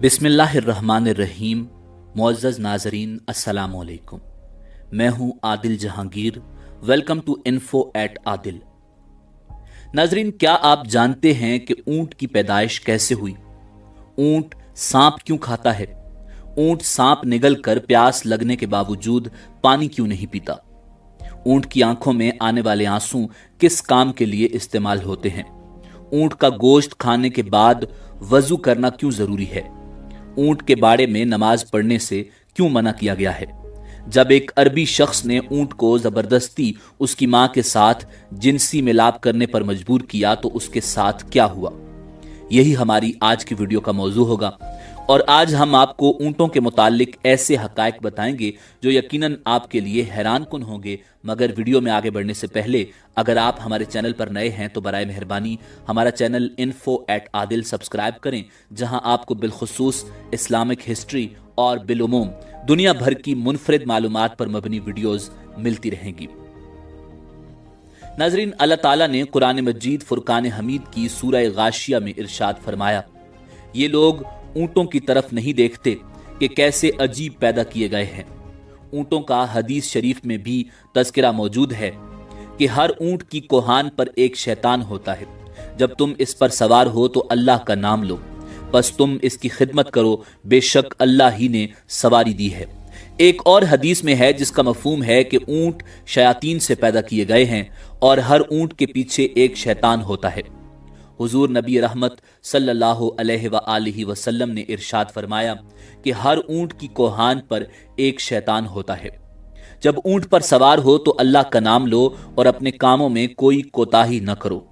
बिस्मिल्लाहिर्रहमानिर्रहीम। मुअज़्ज़ज़ नाज़रीन, अस्सलाम वालेकुम। मैं हूं Adil Jahangir. Welcome to info at Adil. नाज़रीन, क्या आप जानते हैं कि ऊंट की पैदाइश कैसे हुई? ऊंट सांप क्यों खाता है? ऊंट सांप निगल कर प्यास लगने के बावजूद पानी क्यों नहीं पीता? ऊंट की आंखों में आने वाले आंसू किस काम के लिए इस्तेमाल होते हैं? ऊंट का गोश्त खाने के बाद वजू करना क्यों जरूरी है? ऊंट के बाड़े में नमाज पढ़ने से क्यों मना किया गया है? जब एक अरबी शख्स ने ऊंट को जबरदस्ती उसकी मां के साथ जिनसी मिलाप करने पर मजबूर किया तो उसके साथ क्या हुआ? यही हमारी आज की वीडियो का मौजू होगा। और आज हम आपको ऊंटों के मुतालिक ऐसे हकायक बताएंगे जो यकीनन आपके लिए हैरान कुन होंगे। मगर वीडियो में आगे बढ़ने से पहले अगर आप हमारे चैनल पर नए हैं तो बराए मेहरबानी हमारा channel info at Adil subscribe करें, जहां आपको बिलखुसूस इस्लामिक हिस्ट्री और बिलुमूम दुनिया भर की मुनफरिद मालूमात पर मबनी वीडियोस मिलती रहेंगी। नाज़रीन, अल्लाह ताला ने कुरान मजीद फुरकान हमीद की सूरह गाशिया में इरशाद फरमाया, ये लोग ऊंटों की तरफ नहीं देखते कि कैसे अजीब पैदा किए गए हैं। ऊंटों का हदीस शरीफ में भी तज़किरा मौजूद है कि हर ऊंट की कोहान पर एक शैतान होता है। जब तुम इस पर सवार हो तो अल्लाह का नाम लो, बस तुम इसकी खिदमत करो, बेशक अल्लाह ही ने सवारी दी है। एक और हदीस में है जिसका मफहूम है कि ऊंट शयातीन से पैदा किए गए हैं और हर ऊंट के पीछे एक शैतान होता है। हुजूर नबी रहमत सल्लल्लाहु अलैहि वसल्लम ने इरशाद फरमाया कि हर ऊंट की कोहान पर एक शैतान होता है। जब ऊंट पर सवार हो तो अल्लाह का नाम लो और अपने कामों में कोई कोताही न करो।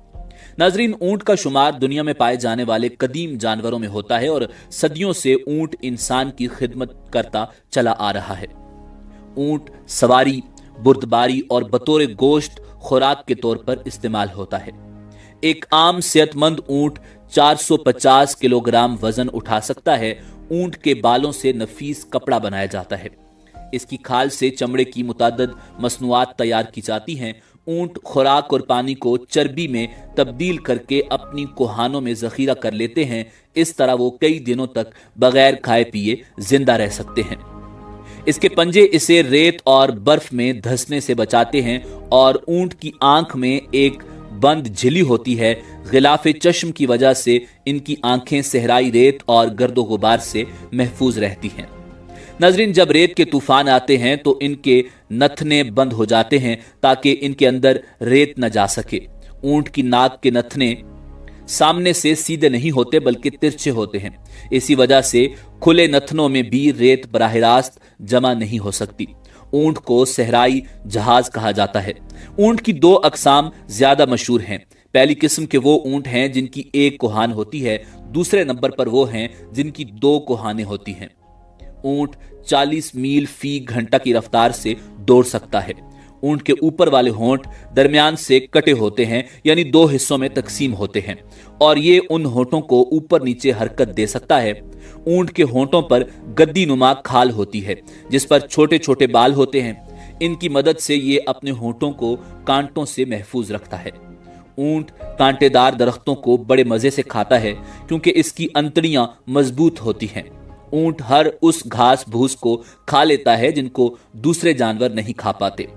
नाजरीन, ऊंट का शुमार दुनिया में पाए जाने वाले कदीम जानवरों में होता है और सदियों से ऊंट इंसान की खिदमत करता चला आ रहा है। ऊंट सवारी, बुर्दबारी और बतौर गोश्त खुराक के तौर पर इस्तेमाल होता है। एक आम सेहतमंद ऊंट 450 किलोग्राम वजन उठा सकता है। ऊंट के बालों से नफीस कपड़ा बनाया जाता है। इसकी खाल से चमड़े की मुतादद मसनूआत तैयार की जाती हैं। ऊंट खुराक और पानी को चर्बी में तब्दील करके अपनी कोहानों में जखीरा कर लेते हैं। इस तरह वो कई दिनों तक बगैर खाए पिए जिंदा रह सकते हैं। इसके पंजे इसे रेत और बर्फ में धंसने से बचाते हैं और ऊंट की आंख में एक बंद झिल्ली होती है। गिलाफ चश्म की वजह से इनकी आंखें सहराई रेत और गर्दो गुबार से महफूज रहती हैं। नाज़रीन, जब रेत के तूफान आते हैं तो इनके नथने बंद हो जाते हैं ताकि इनके अंदर रेत न जा सके। ऊंट की नाक के नथने सामने से सीधे नहीं होते बल्कि तिरछे होते हैं। इसी वजह से खुले नथनों में भी रेत बराह रास्त जमा नहीं हो सकती। ऊंट को सहराई जहाज कहा जाता है। ऊंट की दो अकसाम ज्यादा मशहूर हैं। पहली किस्म के वो ऊंट हैं जिनकी एक कोहान होती है। दूसरे नंबर पर वो हैं जिनकी दो कोहानें होती हैं। ऊंट 40 मील फी घंटा की रफ्तार से दौड़ सकता है। ऊंट के ऊपर वाले होंठ दरमियान से कटे होते हैं, यानी दो हिस्सों में तकसीम होते हैं, और ये उन होंठों को ऊपर नीचे हरकत दे सकता है। ऊंट के होंठों पर गद्दी नुमा खाल होती है जिस पर छोटे छोटे बाल होते हैं। इनकी मदद से ये अपने होंठों को कांटों से महफूज रखता है। ऊंट कांटेदार दरख्तों को बड़े मजे से खाता है क्योंकि इसकी अंतड़ियां मजबूत होती हैं। ऊंट हर उस घास भूस को खा लेता है जिनको दूसरे जानवर नहीं खा पाते।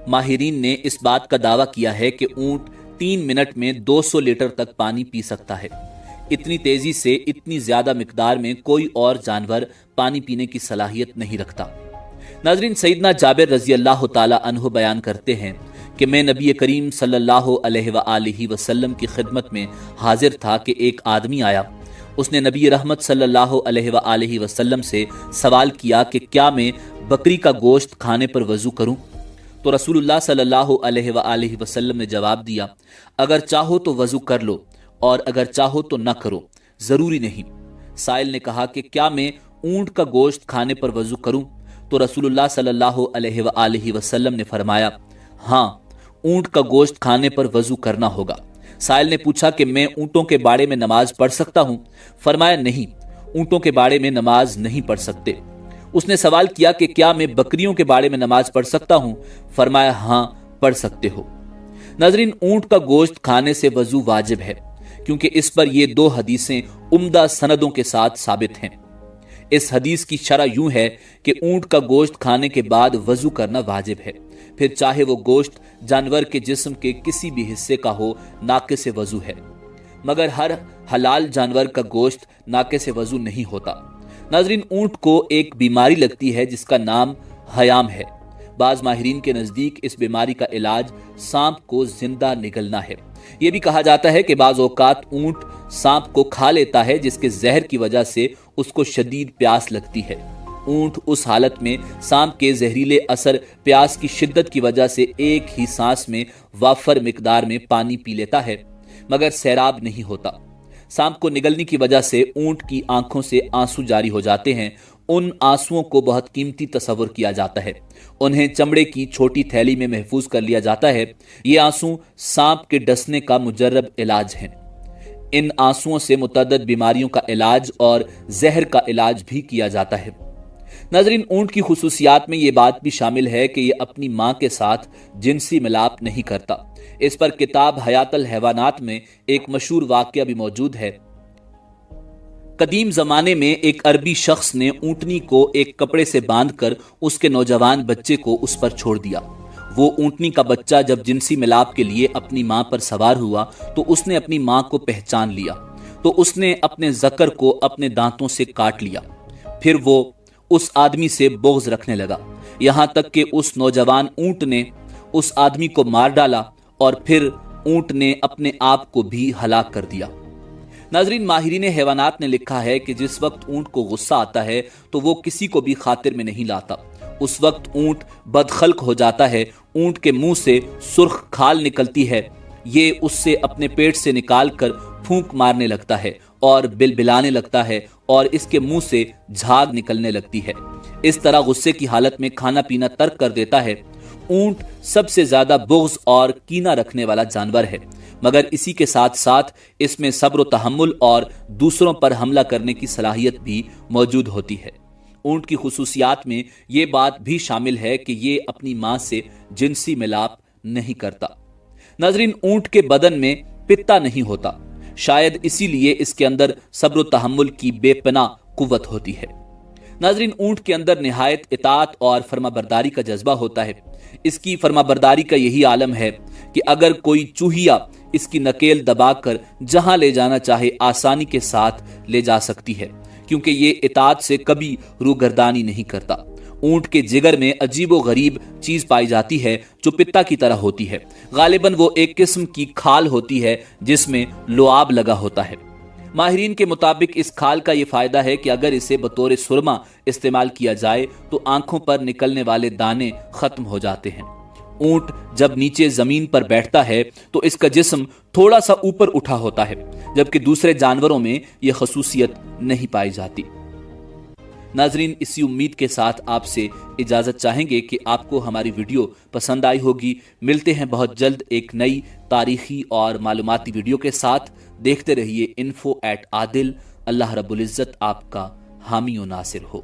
माहिरीन ने इस बात का दावा किया है कि ऊंट 3 मिनट में 200 लीटर तक पानी पी सकता है। इतनी तेजी से इतनी ज्यादा मिकदार में कोई और जानवर पानी पीने की सलाहियत नहीं रखता। नाजरीन, सईदना जाबिर रजी अल्लाह ताला अन्हु बयान करते हैं कि मैं नबी करीम सल्लल्लाहु अलैहि वसल्लम की खिदमत में हाजिर था कि एक आदमी आया। उसने नबी रहमत सल्लल्लाहु अलैहि वसल्लम से सवाल किया कि क्या मैं बकरी का गोश्त खाने पर वजू करूं? तो रसूलुल्लाह सल्लल्लाहु अलैहि वसल्लम ने जवाब दिया, अगर चाहो तो वजू कर लो और अगर चाहो तो न करो, जरूरी नहीं। साइल ने कहा कि क्या मैं ऊंट का गोश्त खाने पर वजू करूं? तो रसूलुल्लाह सल्लल्लाहु अलैहि वसल्लम ने फरमाया, हाँ, ऊंट का गोश्त खाने पर वजू करना होगा। साइल ने पूछा कि मैं ऊंटों के बाड़े में नमाज पढ़ सकता हूं? फरमाया, नहीं, ऊंटों के बाड़े में नमाज नहीं पढ़ सकते। उसने सवाल किया कि क्या मैं बकरियों के बाड़े में नमाज पढ़ सकता हूं? फरमाया, हाँ, पढ़ सकते हो। नाजरीन, ऊंट का गोश्त खाने से वजू वाजिब है क्योंकि इस पर ये 2 हदीसें उम्दा सनदों के साथ साबित हैं। इस हदीस की शरह यूं है कि ऊंट का गोश्त खाने के बाद वजू करना वाजिब है, फिर चाहे वो गोश्त जानवर के जिस्म के किसी भी हिस्से का हो, नाक़िस वजू है। मगर हर हलाल जानवर का गोश्त नाक़िस वजू नहीं होता। नाज़रीन, ऊंट को एक बीमारी लगती है जिसका नाम हयाम है। बाज माहिरीन के नजदीक इस बीमारी का इलाज सांप को जिंदा निगलना है। यह भी कहा जाता है कि बाज औकात ऊंट सांप को खा लेता है, जिसके जहर की वजह से उसको शदीद प्यास लगती है। ऊंट उस हालत में सांप के जहरीले असर, प्यास की शिद्दत की वजह से एक ही सांस में वाफर मिकदार में पानी पी लेता है, मगर सैराब नहीं होता। सांप को निगलने की वजह से ऊंट की आंखों से आंसू जारी हो जाते हैं। उन आंसुओं को बहुत कीमती तस्वर किया जाता है। उन्हें चमड़े की छोटी थैली में महफूज कर लिया जाता है। ये आंसू सांप के डसने का मुजर्रब इलाज हैं। इन आंसुओं से मुतअद्दिद बीमारियों का इलाज और जहर का इलाज भी किया जाता है। नाज़रीन, ऊंट की खुसूसियात में ये बात भी शामिल है कि यह अपनी मां के साथ जिनसी मिलाप नहीं करता। इस पर किताब हयातुल हैवानात में एक मशहूर वाक़या भी मौजूद है। कदीम जमाने में एक अरबी शख्स ने ऊंटनी को एक कपड़े से बांधकर उसके नौजवान बच्चे को उस पर छोड़ दिया। वो ऊंटनी का बच्चा जब जिनसी मिलाप के लिए अपनी मां पर सवार हुआ तो उसने अपनी मां को पहचान लिया, तो उसने अपने ज़कर को अपने दांतों से काट लिया। फिर वो उस आदमी से बुग़्ज़ रखने लगा, यहां तक कि उस नौजवान ऊंट ने उस आदमी को मार डाला और फिर ऊंट ने अपने आप को भी हलाक कर दिया। नाज़रीन, माहिरीन हैवानात ने लिखा है कि जिस वक्त ऊंट को गुस्सा आता है तो वो किसी को भी खातिर में नहीं लाता। उस वक्त ऊंट बदखल्क हो जाता है। ऊंट के मुंह से सुर्ख खाल निकलती है। ये उससे अपने पेट से निकाल कर फूंक मारने लगता है और बिलबिलाने लगता है और इसके मुंह से झाग निकलने लगती है। इस तरह गुस्से की हालत में खाना पीना तर्क कर देता है। ऊंट सबसे ज्यादा बुग़्ज़ और कीना रखने वाला जानवर है, मगर इसी के साथ साथ इसमें सब्र तहम्मुल और दूसरों पर हमला करने की सलाहियत भी मौजूद होती है। ऊंट की खुसूसियात में ये बात भी शामिल है कि ये अपनी मां से जिनसी मिलाप नहीं करता। नाज़रीन, ऊंट के बदन में पित्ता नहीं होता, शायद इसीलिए इसके अंदर सब्र तहम्मुल की बेपनाह कुव्वत होती है। नाज़रीन, ऊंट के अंदर निहायत इताअत और फर्माबरदारी का जज्बा होता है। इसकी फर्माबरदारी का यही आलम है कि अगर कोई चूहिया इसकी नकेल दबाकर जहां ले जाना चाहे आसानी के साथ ले जा सकती है, क्योंकि ये इताअत से कभी रूगर्दानी नहीं करता। ऊंट के जिगर में अजीबो गरीब चीज पाई जाती है जो पित्ता की तरह होती है। गालिबन वो एक किस्म की खाल होती है जिसमें लुआब लगा होता है। माहिरीन के मुताबिक इस खाल का ये फायदा है कि अगर इसे बतौर सुरमा इस्तेमाल किया जाए तो आंखों पर निकलने वाले दाने खत्म हो जाते हैं। ऊंट जब नीचे जमीन पर बैठता है तो इसका जिस्म थोड़ा सा ऊपर उठा होता है, जबकि दूसरे जानवरों में यह खसूसियत नहीं पाई जाती। नाजरीन, इसी उम्मीद के साथ आपसे इजाजत चाहेंगे कि आपको हमारी वीडियो पसंद आई होगी। मिलते हैं बहुत जल्द एक नई तारीखी और मालूमाती वीडियो के साथ। देखते रहिए info@adil। अल्लाह रब्बुल इज्जत आपका हामी व नासिर हो।